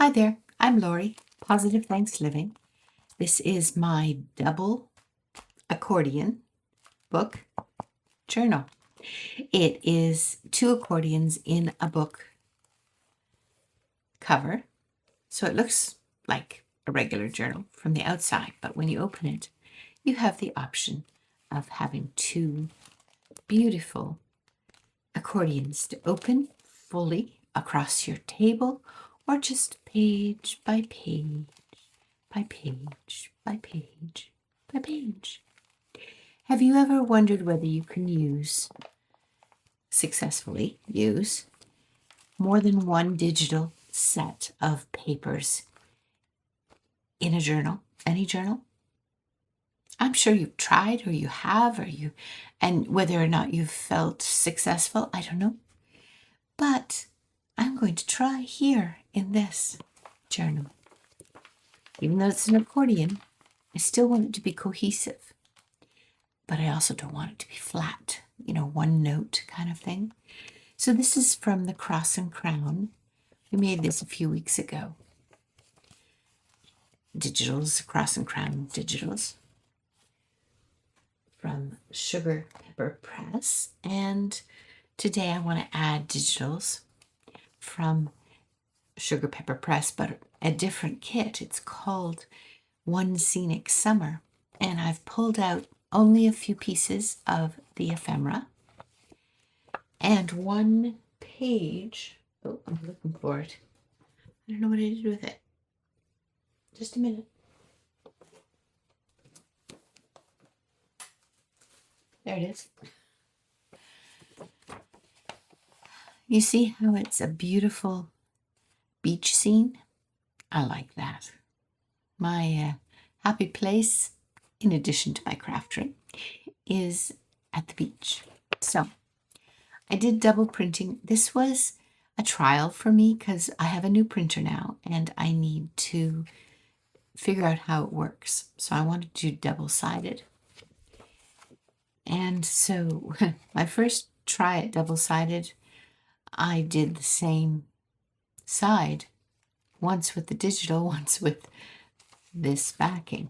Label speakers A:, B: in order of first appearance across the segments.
A: Hi there, I'm Lori, Positive Thanks Living. This is my Double Accordion Book Journal. It is 2 accordions in a book cover, so it looks like a regular journal from the outside, but when you open it, you have the option of having 2 beautiful accordions to open fully across your table, or just page by page by page by page by page. Have you ever wondered whether you can successfully use more than one digital set of papers in a journal, any journal? I'm sure you've tried, or you have, and whether or not you've felt successful, I don't know. But I'm going to try here in this journal. Even though it's an accordion, I still want it to be cohesive. But I also don't want it to be flat, one note kind of thing. So this is from the Cross and Crown. We made this a few weeks ago. Digitals, Cross and Crown digitals. From Sugar Pepper Press. And today I want to add digitals from Sugar Pepper Press, but a different kit. It's called One Scenic Summer. And I've pulled out only a few pieces of the ephemera and one page. Oh, I'm looking for it. I don't know what I did with it. Just a minute. There it is. You see how it's a beautiful beach scene? I like that. My happy place, in addition to my craft room, is at the beach. So I did double printing. This was a trial for me because I have a new printer now and I need to figure out how it works. So I wanted to do double-sided. And so my first try at double-sided, I did the same side, once with the digital, once with this backing.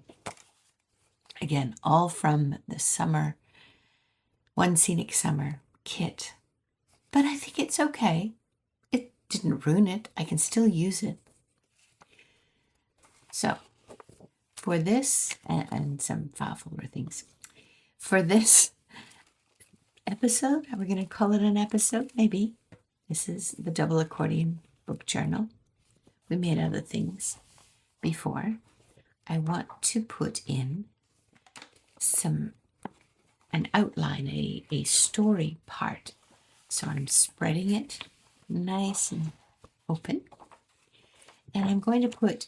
A: Again, all from the One Scenic Summer kit. But I think it's okay. It didn't ruin it. I can still use it. So, for this, and some file folder things, for this episode, are we going to call it an episode? Maybe. This is the Double Accordion Book Journal. We made other things before. I want to put in an outline, a story part. So I'm spreading it nice and open. And I'm going to put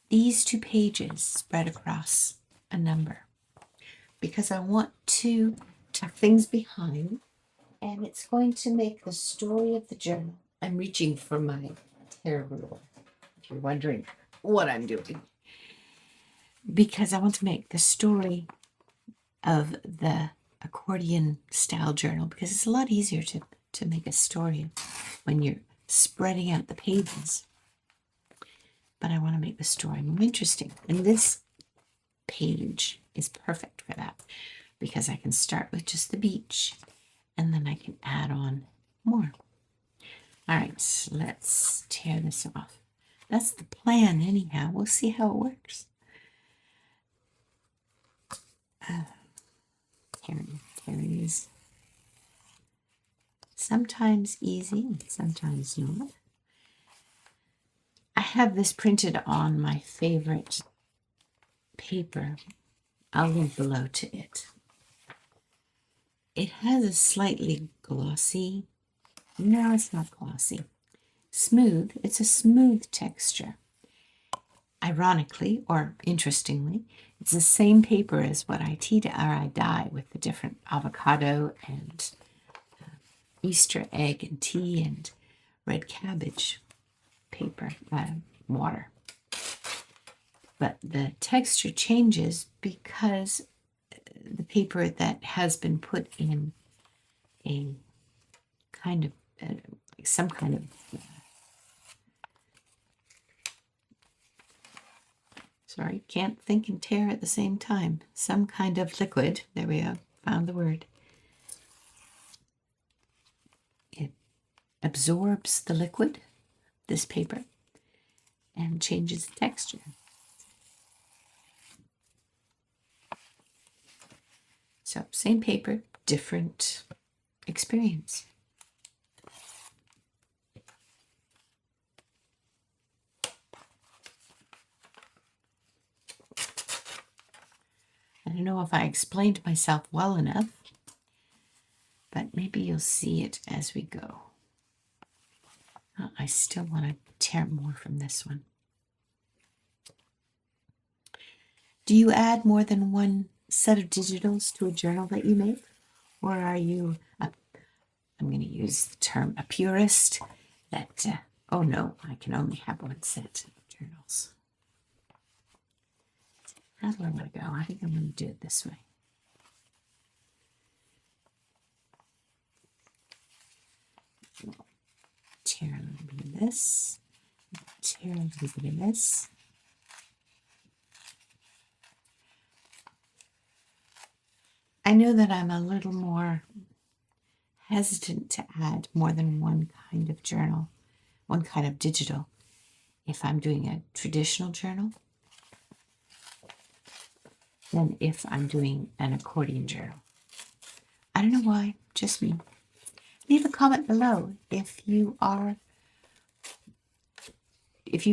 A: these 2 pages spread across a number because I want to tuck things behind, and it's going to make the story of the journal. I'm reaching for my tear ruler, if you're wondering what I'm doing, because I want to make the story of the accordion style journal, because it's a lot easier to make a story when you're spreading out the pages. But I want to make the story more interesting. And this page is perfect for that because I can start with just the beach and then I can add on more. All right, let's tear this off. That's the plan anyhow. We'll see how it works. Tearing is sometimes easy and sometimes not. I have this printed on my favorite paper. I'll link below to it. It has a slightly glossy, no, it's not glossy, smooth. It's a smooth texture. Ironically, or interestingly, it's the same paper as what I dye with the different avocado and Easter egg and tea and red cabbage paper, water. But the texture changes because the paper that has been put in a kind of some kind of Sorry, can't think and tear at the same time. Some kind of liquid. There we go. Found the word. It absorbs the liquid, this paper, and changes the texture. So, same paper, different experience. I don't know if I explained myself well enough, but maybe you'll see it as we go. I still want to tear more from this one. Do you add more than one set of digitals to a journal that you make? Or are you, I'm going to use the term a purist, that, oh no, I can only have one set of journals. How do I want to go? I think I'm going to do it this way. Tear a little bit of this. Tear a little bit of this. I know that I'm a little more hesitant to add more than one kind of journal, one kind of digital, if I'm doing a traditional journal, than if I'm doing an accordion journal. I don't know why, just me. Leave a comment below if you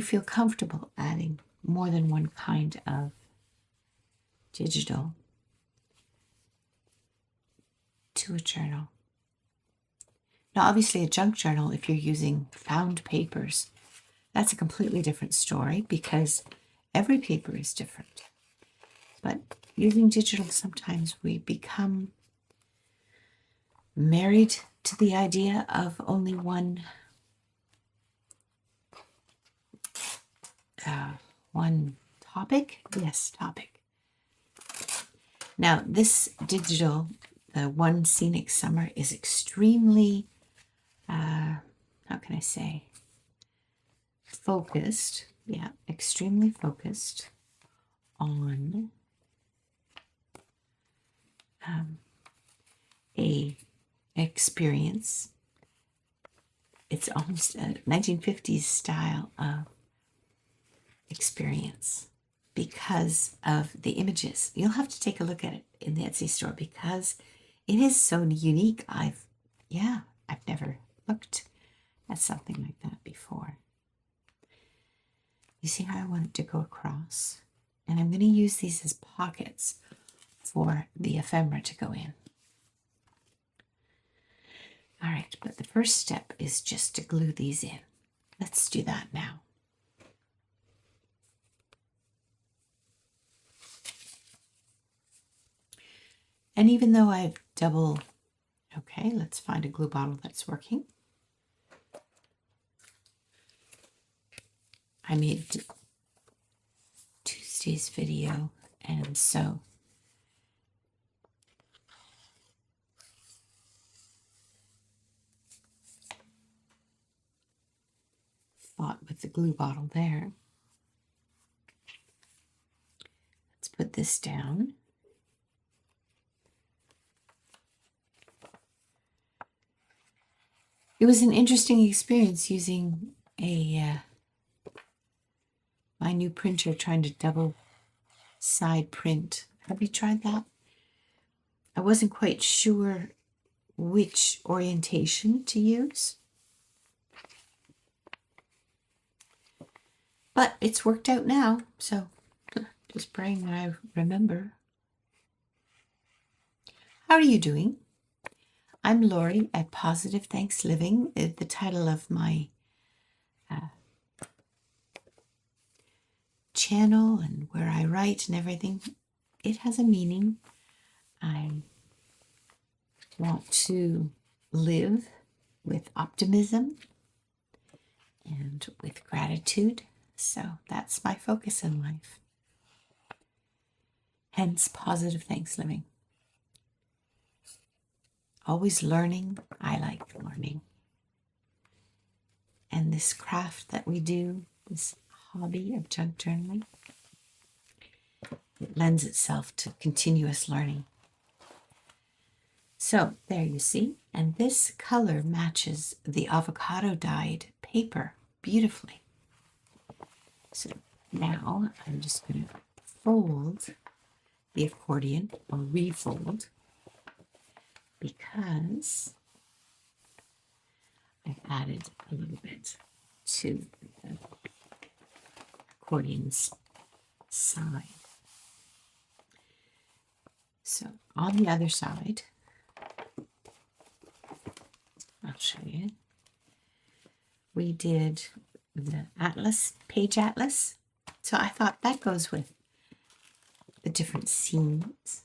A: feel comfortable adding more than one kind of digital to a journal. Now, obviously, a junk journal, if you're using found papers, that's a completely different story because every paper is different. But using digital, sometimes we become married to the idea of only one topic. Yes, topic. Now, this digital, the One Scenic Summer, is extremely, how can I say, focused. Yeah, extremely focused on a experience. It's almost a 1950s style of experience because of the images. You'll have to take a look at it in the Etsy store because it is so unique. I've never looked at something like that before. You see how I want it to go across? And I'm going to use these as pockets for the ephemera to go in. All right, but the first step is just to glue these in. Let's do that now. And even though I've okay, let's find a glue bottle that's working. I made Tuesday's video, and so thought with the glue bottle there. Let's put this down. It was an interesting experience using my new printer, trying to double side print. Have you tried that? I wasn't quite sure which orientation to use, but it's worked out now, so just praying that I remember. How are you doing? I'm Lori at Positive Thanks Living. The title of my channel and where I write and everything, it has a meaning. I want to live with optimism and with gratitude, so that's my focus in life. Hence, Positive Thanks Living. Always learning. I like learning. And this craft that we do, this hobby of junk journaling, it lends itself to continuous learning. So there you see, and this color matches the avocado dyed paper beautifully. So now I'm just going to fold the accordion, or refold, because I've added a little bit to the accordion's side. So on the other side, I'll show you, we did the atlas, page atlas. So I thought that goes with the different scenes.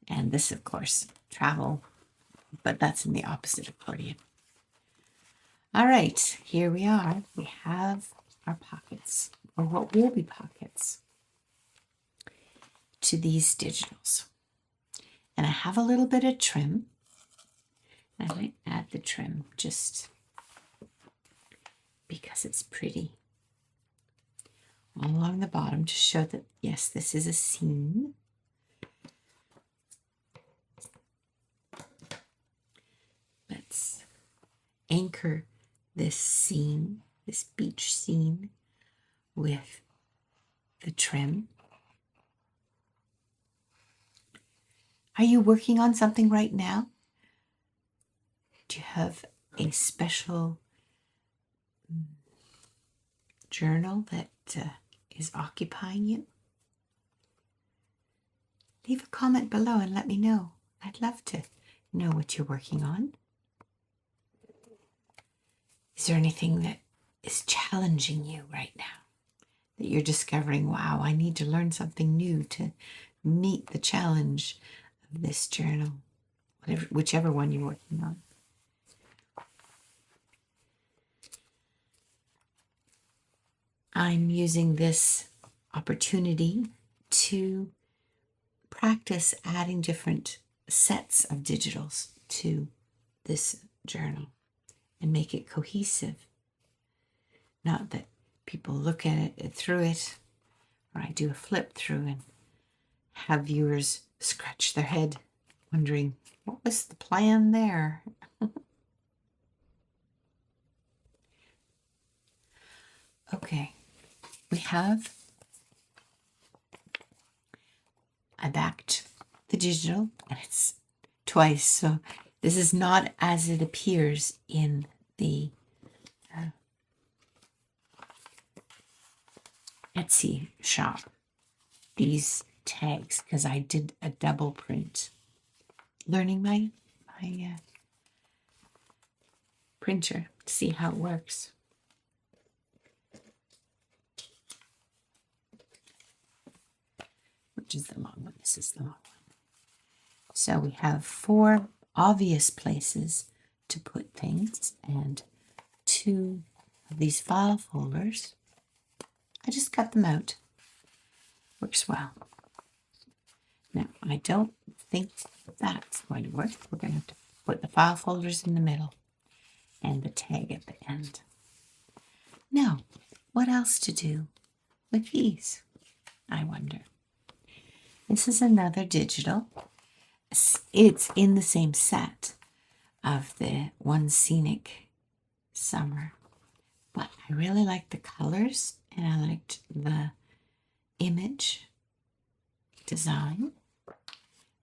A: And this, of course, travel, but that's in the opposite accordion. All right, here we are. We have our pockets, or what will be pockets, to these digitals. And I have a little bit of trim. I might add the trim just because it's pretty all along the bottom to show that, yes, this is a scene. Let's anchor this scene, this beach scene, with the trim. Are you working on something right now? Do you have a special journal that is occupying you? Leave a comment below and let me know. I'd love to know what you're working on. Is there anything that is challenging you right now? That you're discovering, wow, I need to learn something new to meet the challenge of this journal, whichever one you're working on. I'm using this opportunity to practice adding different sets of digitals to this journal and make it cohesive. Not that people look at it through it, or I do a flip through and have viewers scratch their head wondering, what was the plan there? Okay, I backed the digital, and it's twice, so this is not as it appears in the Etsy shop, these tags, because I did a double print. Learning my printer to see how it works. Which is the long one? This is the long one. So we have 4 obvious places to put things and 2 of these file folders. I just cut them out. Works well. Now, I don't think that's going to work. We're going to have to put the file folders in the middle and the tag at the end. Now, what else to do with these, I wonder? This is another digital. It's in the same set of the One Scenic Summer, but I really liked the colors and I liked the image design,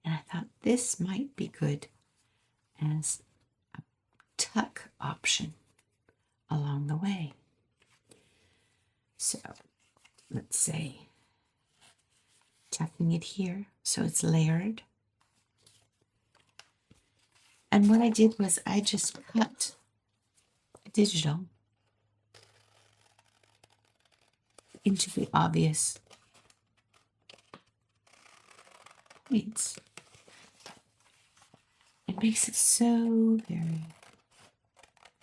A: and I thought this might be good as a tuck option along the way. So let's say tucking it here so it's layered. And what I did was I just cut a digital into the obvious points. It makes it so very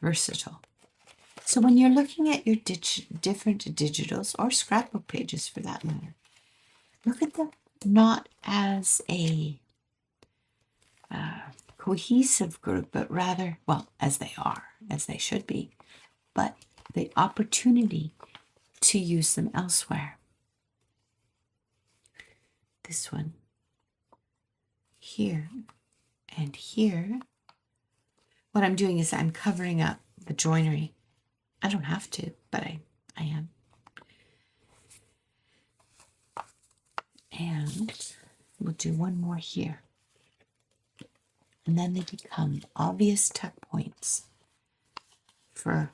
A: versatile. So when you're looking at your different digitals, or scrapbook pages for that matter, look at them not as a cohesive group, but rather, well, as they are, as they should be, but the opportunity to use them elsewhere. this one here and here, what I'm doing is I'm covering up the joinery. I don't have to, but I am. And we'll do one more here. And then they become obvious tuck points for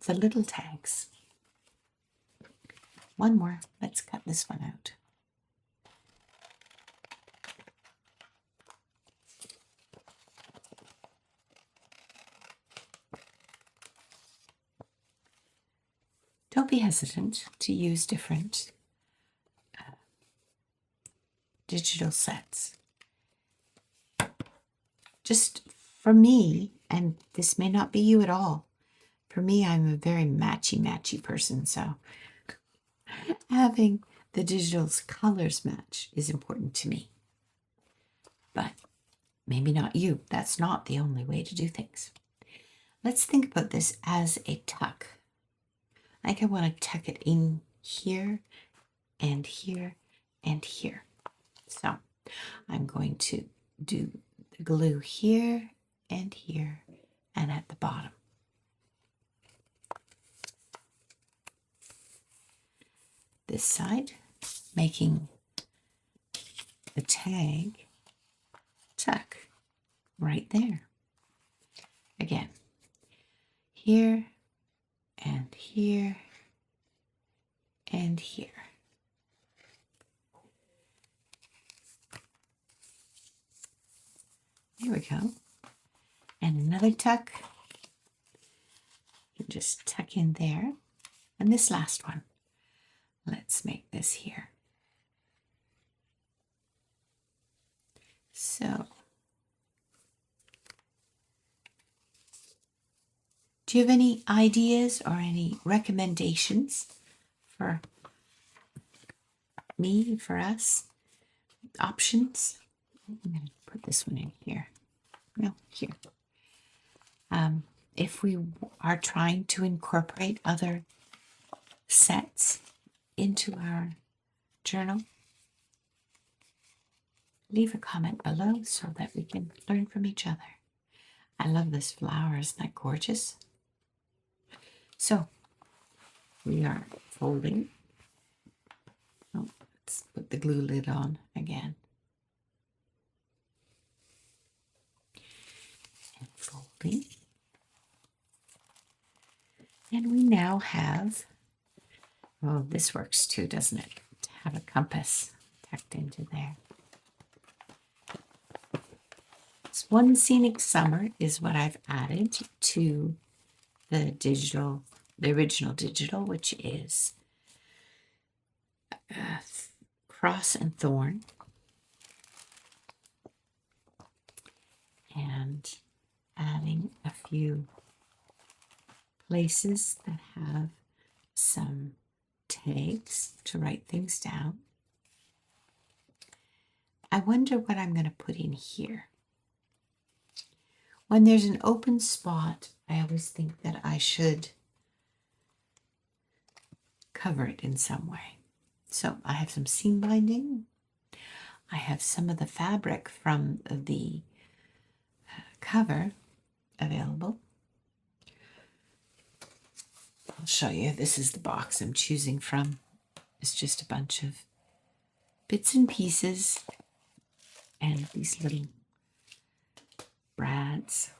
A: the little tags. One more. Let's cut this one out. Don't be hesitant to use different digital sets. Just for me, and this may not be you at all, for me, I'm a very matchy person, so having the digital's colors match is important to me. But maybe not you. That's not the only way to do things. Let's think about this as a tuck. I think I want to tuck it in here and here and here. So I'm going to do the glue here and here and at the bottom. This side, making the tag tuck right there. Again, here and here and here. There we go. And another tuck. You just tuck in there. And this last one, let's make this here. So, do you have any ideas or any recommendations for me, for us? Options? I'm going to put this one in here. No, here. If we are trying to incorporate other sets into our journal, leave a comment below so that we can learn from each other. I love this flower. Isn't that gorgeous? So we are folding. Oh, let's put the glue lid on again. And folding. And we now have, oh, this works too, doesn't it? To have a compass tucked into there. So One Scenic Summer is what I've added to the original digital, which is Cross and Thorn. And adding a few places that have some tags to write things down. I wonder what I'm going to put in here. When there's an open spot, I always think that I should cover it in some way. So I have some seam binding. I have some of the fabric from the cover available. I'll show you. This is the box I'm choosing from. It's just a bunch of bits and pieces and these little brads.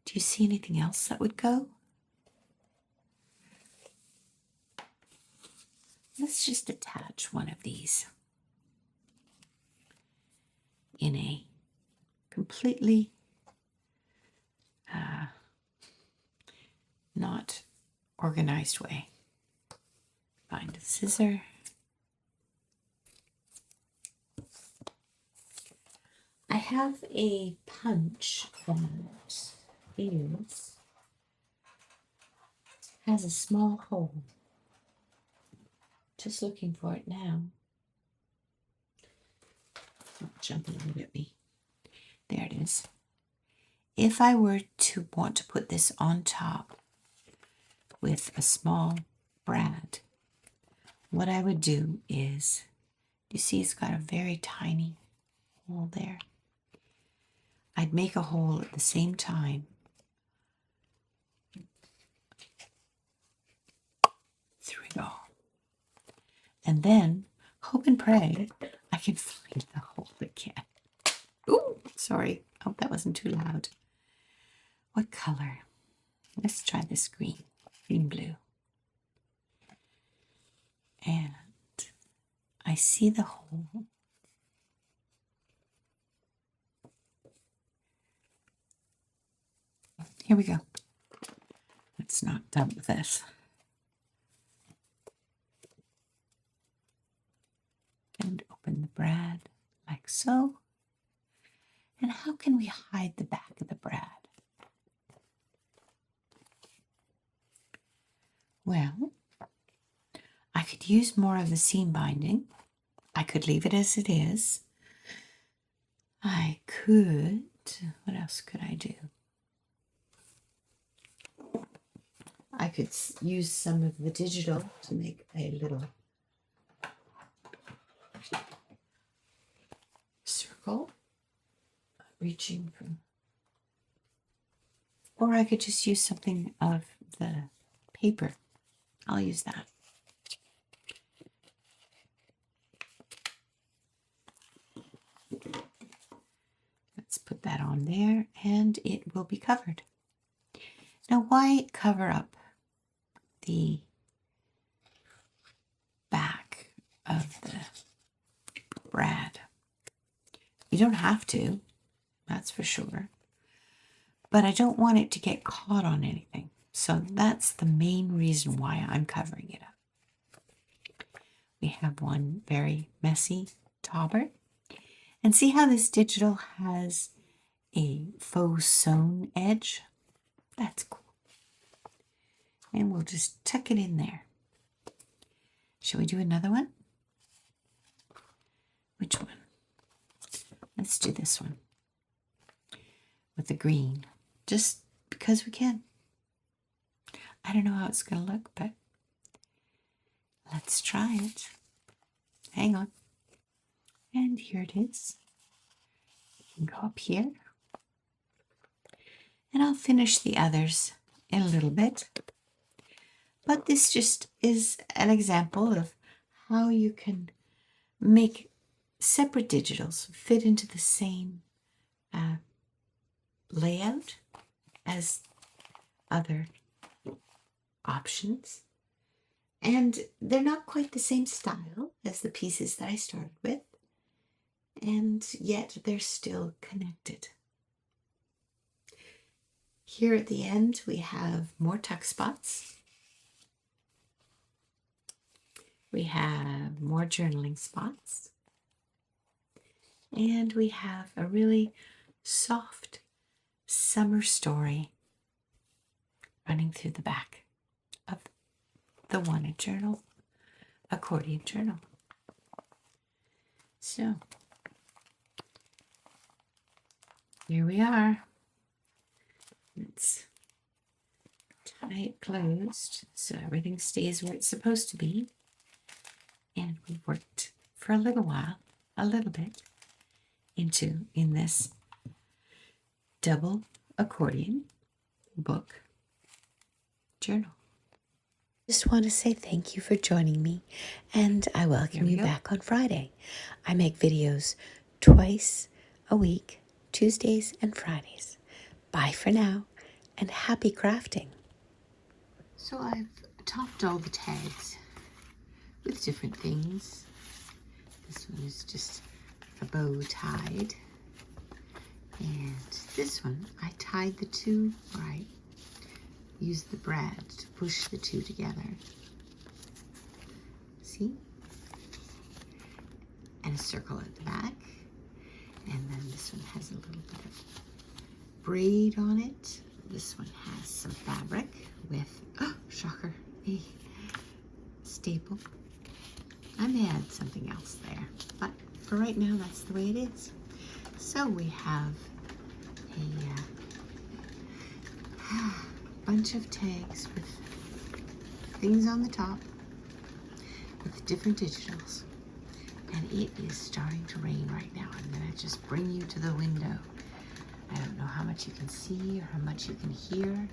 A: Do you see anything else that would go? Let's just attach one of these in a completely not organized way. Find a scissor. I have a punch that has a small hole. Just looking for it now. Not jumping out at me. There it is. If I were to want to put this on top with a small brad, what I would do is, you see it's got a very tiny hole there. I'd make a hole at the same time through it all. And then, hope and pray, I can find the hole again. Ooh, sorry. Hope that wasn't too loud. What color? Let's try this green. Green blue. And I see the hole. Here we go. Let's not dump this. And open the brad like so. And how can we hide the back of the brad? Well, I could use more of the seam binding. I could leave it as it is. I could, what else could I do? I could use some of the digital to make a little circle, reaching from, or I could just use something of the paper. I'll use that. Let's put that on there and it will be covered. Now, why cover up the back of the brad? You don't have to, that's for sure. But I don't want it to get caught on anything. So that's the main reason why I'm covering it up. We have one very messy tauber. And see how this digital has a faux sewn edge? That's cool. And we'll just tuck it in there. Shall we do another one? Which one? Let's do this one with the green, just because we can. I don't know how it's going to look, but let's try it. Hang on. And here it is. You can go up here. And I'll finish the others in a little bit. But this just is an example of how you can make separate digitals fit into the same layout as other options. And they're not quite the same style as the pieces that I started with. And yet they're still connected. Here at the end, we have more tuck spots. We have more journaling spots. And we have a really soft summer story running through the back of the Wanted Journal, Accordion Journal. So, here we are. Let's tie it closed so everything stays where it's supposed to be. And we worked for a little while, a little bit, in this Double Accordion Book Journal. Just want to say thank you for joining me, and I welcome you back on Friday. I make videos twice a week, Tuesdays and Fridays. Bye for now, and happy crafting. So I've topped all the tags with different things. This one is just a bow tied. And this one, I tied the two, or I used the brad to push the two together. See? And a circle at the back. And then this one has a little bit of braid on it. This one has some fabric with, oh, shocker, a staple. I may add something else there, but for right now, that's the way it is. So we have a bunch of tags with things on the top. with different digitals. And it is starting to rain right now. I'm going to just bring you to the window. I don't know how much you can see or how much you can hear,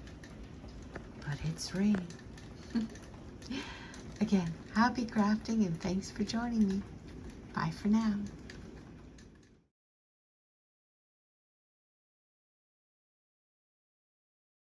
A: but it's raining. Again, happy crafting and thanks for joining me. Bye for now.